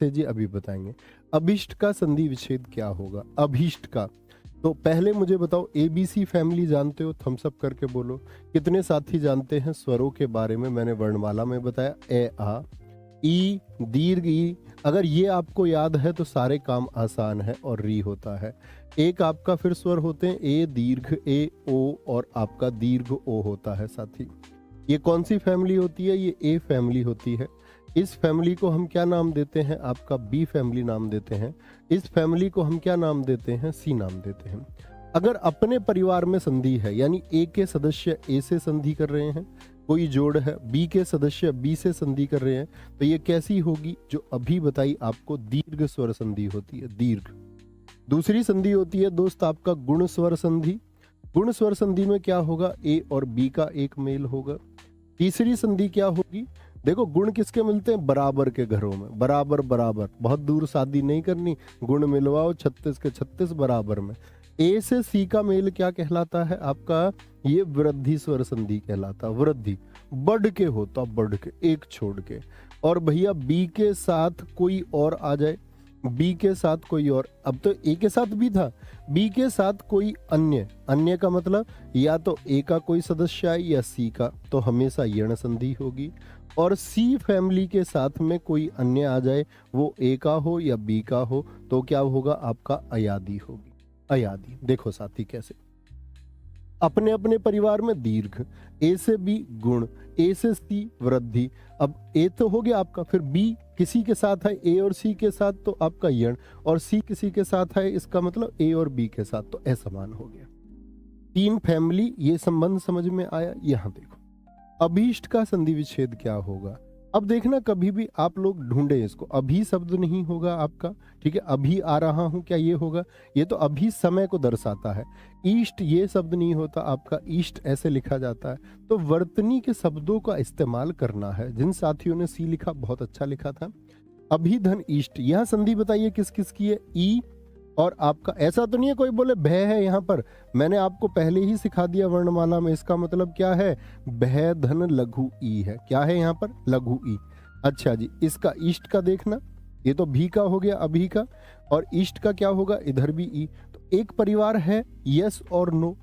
से जी अभी बताएंगे। अभिष्ट का संधि विच्छेद क्या होगा? अभिष्ट का, तो पहले मुझे बताओ एबीसी फैमिली जानते हो? थम्स अप करके बोलो। कितने साथी जानते हैं स्वरों के बारे में? मैंने वर्णमाला में बताया ए आ, ई, दीर्घ ई। अगर ये आपको याद है तो सारे काम आसान है और री होता है। एक आपका फिर स्वर होते हैं ए दीर्घ ए ओ और आपका दीर्घ ओ होता है साथी। ये कौन सी फैमिली होती है? ये ए फैमिली होती है। इस फैमिली को हम क्या नाम देते हैं? आपका बी फैमिली नाम देते हैं। इस फैमिली को हम क्या नाम देते हैं? सी नाम देते हैं। अगर अपने परिवार में संधि है यानी ए के सदस्य ए से संधि कर रहे हैं, कोई जोड़ है, बी के सदस्य बी से संधि कर रहे हैं, तो ये कैसी होगी? जो अभी बताई आपको, दीर्घ स्वर संधि होती है, दीर्घ। दूसरी संधि होती है दोस्त आपका गुण स्वर संधि। गुण स्वर संधि में क्या होगा? ए और बी का एक मेल होगा। तीसरी संधि क्या होगी? देखो गुण किसके मिलते हैं? बराबर के घरों में, बराबर बराबर, बहुत दूर शादी नहीं करनी, गुण मिलवाओ 36 के 36 बराबर में। ए से सी का मेल क्या कहलाता है आपका? ये वृद्धि स्वर संधि कहलाता, वृद्धि, बढ़ के होता, बढ़ के, एक छोड़ के। और भैया बी के साथ कोई और आ जाए, बी के साथ कोई और, अब तो ए के साथ बी था, बी के साथ कोई अन्य, अन्य का मतलब या तो ए का कोई सदस्य है या सी का, तो हमेशा यण संधि होगी। और सी फैमिली के साथ में कोई अन्य आ जाए, वो ए का हो या बी का हो, तो क्या होगा? आपका अयादी होगी, अयादी। देखो साथी कैसे अपने अपने परिवार में दीर्घ, ए से बी गुण, ए से सी वृद्धि। अब ए तो हो गया आपका, फिर बी किसी के साथ है ए और सी के साथ तो आपका यण, और सी किसी के साथ है, इसका मतलब ए और बी के साथ तो असमान हो गया। तीन फैमिली, ये संबंध समझ में आया? यहां देखो अभीष्ट का संधि विच्छेद क्या होगा। अब देखना कभी भी आप लोग ढूंढे इसको, अभी शब्द नहीं होगा आपका, ठीक है, अभी आ रहा हूं, क्या ये होगा? ये तो अभी समय को दर्शाता है। ईस्ट ये शब्द नहीं होता आपका, ईस्ट ऐसे लिखा जाता है। तो वर्तनी के शब्दों का इस्तेमाल करना है। जिन साथियों ने सी लिखा बहुत अच्छा लिखा था। अभिधन ईस्ट, यह संधि बताइए किस किस की है? ई और आपका, ऐसा तो नहीं है कोई बोले भय है यहाँ पर, मैंने आपको पहले ही सिखा दिया वर्णमाला में, इसका मतलब क्या है? भय धन लघु ई है। क्या है यहाँ पर? लघु ई। अच्छा जी, इसका ईस्ट का देखना, ये तो भी का हो गया, अभी का, और ईस्ट का क्या होगा? इधर भी ई। तो एक परिवार है यस और नो,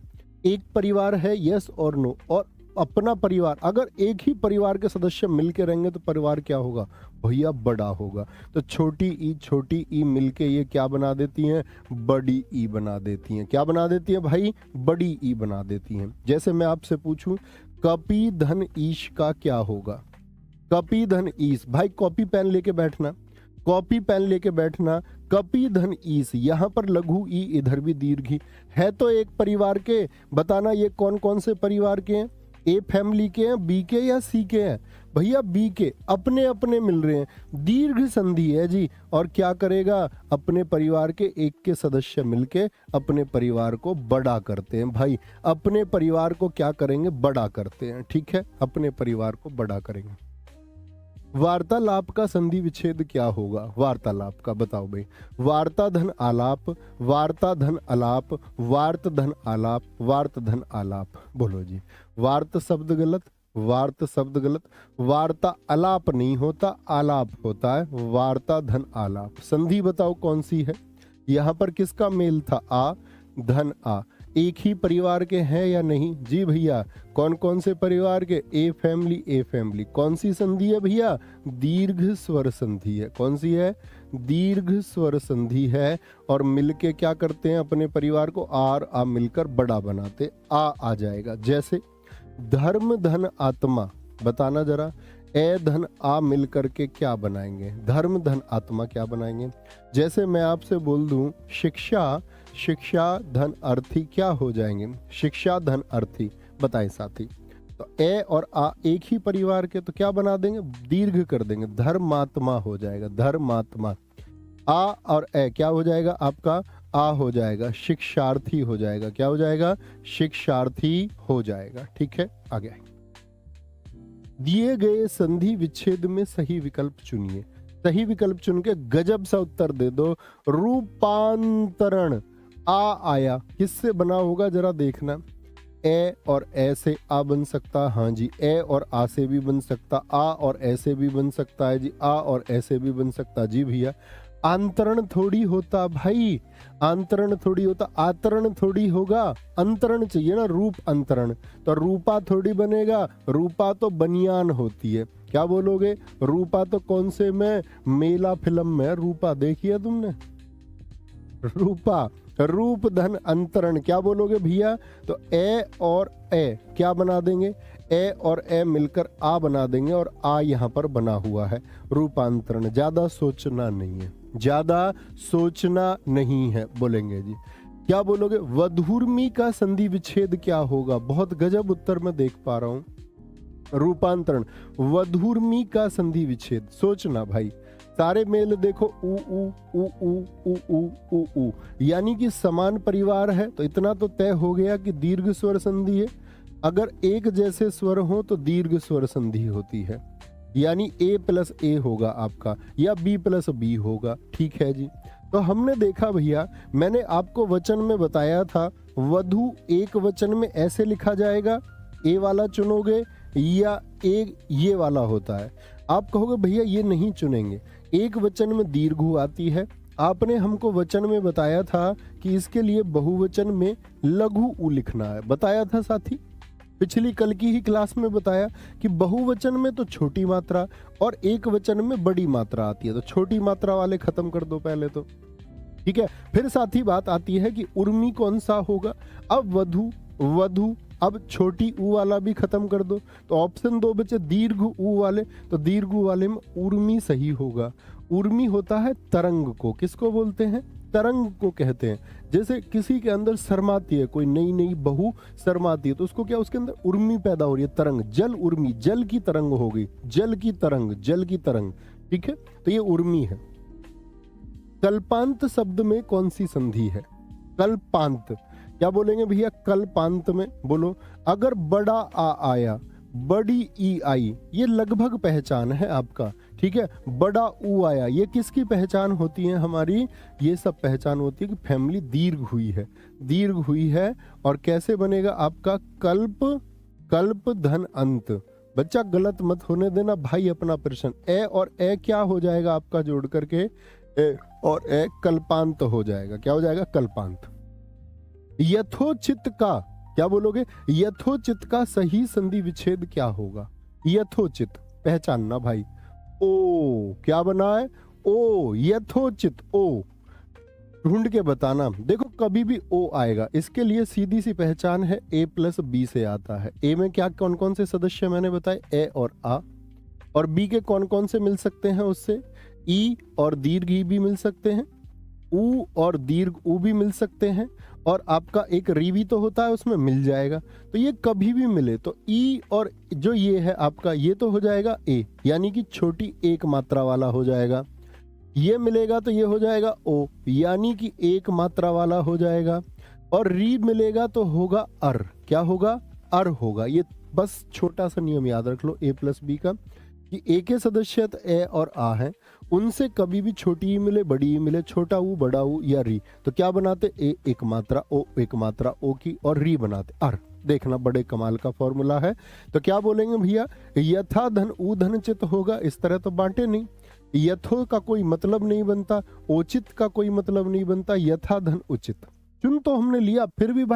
एक परिवार है यस और नो, और अपना परिवार, अगर एक ही परिवार के सदस्य मिलके रहेंगे तो परिवार क्या होगा? भैया बड़ा होगा। तो छोटी ई मिलके ये क्या बना देती हैं? बड़ी ई बना देती हैं। क्या बना देती हैं भाई? बड़ी ई बना देती हैं। जैसे मैं आपसे पूछूं कपी धन ईश का क्या होगा? कपी धन ईश, भाई कॉपी पेन लेके बैठना, कॉपी पेन लेके बैठना। कपी धन ईस, यहाँ पर लघु ई, इधर भी दीर्घी है। तो एक परिवार के, बताना ये कौन कौन से परिवार के हैं? ए फैमिली के हैं, बी के या सी के हैं? भैया बी के, अपने अपने मिल रहे हैं, दीर्घ संधि है जी। और क्या करेगा? अपने परिवार के एक के सदस्य मिलके अपने परिवार को बड़ा करते हैं। भाई अपने परिवार को क्या करेंगे? बड़ा करते हैं, ठीक है, अपने परिवार को बड़ा करेंगे। वार्तालाप का संधि विच्छेद क्या होगा? वार्तालाप का बताओ भाई। वार्ता धन आलाप, वार्ता धन आलाप, वार्त धन आलाप, वार्त धन आलाप। बोलो जी। वार्त शब्द गलत, वार्त शब्द गलत, वार्ता आलाप नहीं होता, आलाप होता है, वार्ता धन आलाप। संधि बताओ कौन सी है? यहाँ पर किसका मेल था? आ धन आ। एक ही परिवार के हैं या नहीं? जी भैया। कौन कौन से परिवार के? A family, a family. कौन सी संधि है भैया? दीर्घ स्वर संधि है। कौन सी है? दीर्घ स्वर संधि है। और मिलके क्या करते हैं? अपने परिवार को आर आ मिलकर बड़ा बनाते, आ जाएगा। जैसे धर्म धन आत्मा, बताना जरा, ए धन आ मिलकर के क्या बनाएंगे? धर्म धन आत्मा क्या बनाएंगे? जैसे मैं आपसे बोल दूं शिक्षा, शिक्षा धन अर्थी क्या हो जाएंगे? शिक्षा धन अर्थी, बताएं साथी। तो ए और आ एक ही परिवार के, तो क्या बना देंगे? दीर्घ कर देंगे, धर्मात्मा हो जाएगा, धर्मात्मा। आ और ए क्या हो जाएगा आपका? आ हो जाएगा, शिक्षार्थी हो जाएगा। क्या हो जाएगा? शिक्षार्थी हो जाएगा, ठीक है। आगे दिए गए संधि विच्छेद में सही विकल्प चुनिए। सही विकल्प चुन के गजब सा उत्तर दे दो। रूपांतरण, आ आया, किससे बना होगा जरा देखना। ए और ए से आ बन सकता, हाँ जी, ए और आ से भी बन सकता, आ और ए से भी बन सकता है जी, आ और ए से भी बन सकता जी भैया। आंतरण थोड़ी होता भाई, आंतरण थोड़ी होता, आतरण थोड़ी होगा, अंतरण चाहिए ना, रूप अंतरण। तो रूपा थोड़ी बनेगा, रूपा तो बनियान होती है। क्या बोलोगे? रूपा तो कौन से में, मेला फिल्म में रूपा देखी है तुमने? रूपा, रूप धन अंतरण। क्या बोलोगे भैया? तो ए और ए क्या बना देंगे? ए और ए मिलकर आ बना देंगे और आ यहाँ पर बना हुआ है, रूपांतरण। ज्यादा सोचना नहीं है, ज्यादा सोचना नहीं है बोलेंगे जी। क्या बोलोगे? वधूर्मी का संधि विच्छेद क्या होगा? बहुत गजब उत्तर मैं देख पा रहा हूं। रूपांतरण, वधूर्मी का संधि विच्छेद। सोचना भाई, सारे मेल देखो, ऊ ऊ ऊ ऊ ऊ ऊ ऊ ऊ, यानी कि समान परिवार है, तो इतना तो तय हो गया कि दीर्घ स्वर संधि है। अगर एक जैसे स्वर हो तो दीर्घ स्वर संधि होती है, यानी ए प्लस ए होगा आपका, या बी प्लस बी होगा। ठीक है जी। तो हमने देखा भैया, मैंने आपको वचन में बताया था, वधु एक वचन में ऐसे लिखा जाएगा, ए वाला चुनोगे या ए ये वाला होता है। आप कहोगे भैया ये नहीं चुनेंगे, एक वचन में दीर्घ आती है। आपने हमको वचन में बताया था कि इसके लिए बहुवचन में लघु उ लिखना है, बताया था साथी, पिछली कल की ही क्लास में बताया कि बहुवचन में तो छोटी मात्रा और एक वचन में बड़ी मात्रा आती है, तो छोटी मात्रा वाले खत्म कर दो पहले तो। ठीक है, फिर साथ ही बात आती है कि उर्मी कौन सा होगा। अब वधु, वधु, अब छोटी ऊ वाला भी खत्म कर दो, तो ऑप्शन 2 बचे दीर्घ ऊ वाले, तो दीर्घ ऊ वाले में उर्मी सही होगा। उर्मी होता है तरंग को, किसको बोलते हैं? तरंग को कहते हैं। जैसे किसी के अंदर शर्माती है, कोई नई नई बहू शर्माती है, तो उसको क्या, उसके अंदर उर्मी पैदा हो रही है, तरंग, जल उर्मी, जल की तरंग हो गई, जल की तरंग, जल की तरंग। ठीक है, तो ये उर्मी है। कल्पांत शब्द में कौन सी संधि है? कल्पांत, क्या बोलेंगे भैया कल्पांत में? बोलो, अगर बड़ा आ आया, बड़ी ई आई, ये लगभग पहचान है आपका। ठीक है, बड़ा ऊ आया, ये किसकी पहचान होती है हमारी? ये सब पहचान होती है कि फैमिली दीर्घ हुई है, दीर्घ हुई है। और कैसे बनेगा आपका? कल्प, कल्प धन अंत। बच्चा गलत मत होने देना भाई अपना प्रश्न। ए और ए क्या हो जाएगा आपका जोड़ करके? ए और ए कल्पांत हो जाएगा। क्या हो जाएगा? कल्पांत। यथोचित का, क्या बोलोगे? यथोचित का सही संधि विच्छेद क्या होगा? यथोचित पहचानना भाई। ओ क्या बना है? ओ, यथोचित ओ, ढूंढ के बताना। देखो कभी भी ओ आएगा, इसके लिए सीधी सी पहचान है, ए प्लस बी से आता है। ए में क्या कौन कौन से सदस्य मैंने बताए? ए और आ। और बी के कौन कौन से मिल सकते हैं उससे? ई और दीर्घ ई भी मिल सकते हैं, ऊ और दीर्घ ऊ भी मिल सकते हैं, और आपका एक री भी तो होता है उसमें, मिल जाएगा। तो ये कभी भी मिले तो ई और जो ये है आपका, ये तो हो जाएगा ए, यानी कि छोटी एक मात्रा वाला हो जाएगा। ये मिलेगा तो ये हो जाएगा ओ, यानी कि एक मात्रा वाला हो जाएगा। और री मिलेगा तो होगा अर। क्या होगा? अर होगा। ये बस छोटा सा नियम याद रख लो ए प्लस बी का, कि ए के सदस्य ए और आ है, उनसे कभी भी छोटी ही मिले, बड़ी ही मिले, छोटा ऊ, बड़ा ऊ या री, तो क्या बनाते? ए एक मात्रा, ओ एक मात्रा ओ की, और री बनाते अर। देखना बड़े कमाल का फॉर्मूला है। तो क्या बोलेंगे भैया? यथा धन ऊ धन चित होगा। इस तरह तो बांटे नहीं, यथो का कोई मतलब नहीं बनता, ओचित का कोई मतलब नहीं बनता, यथा धन उचित। चुन तो हमने लिया, फिर भी भाई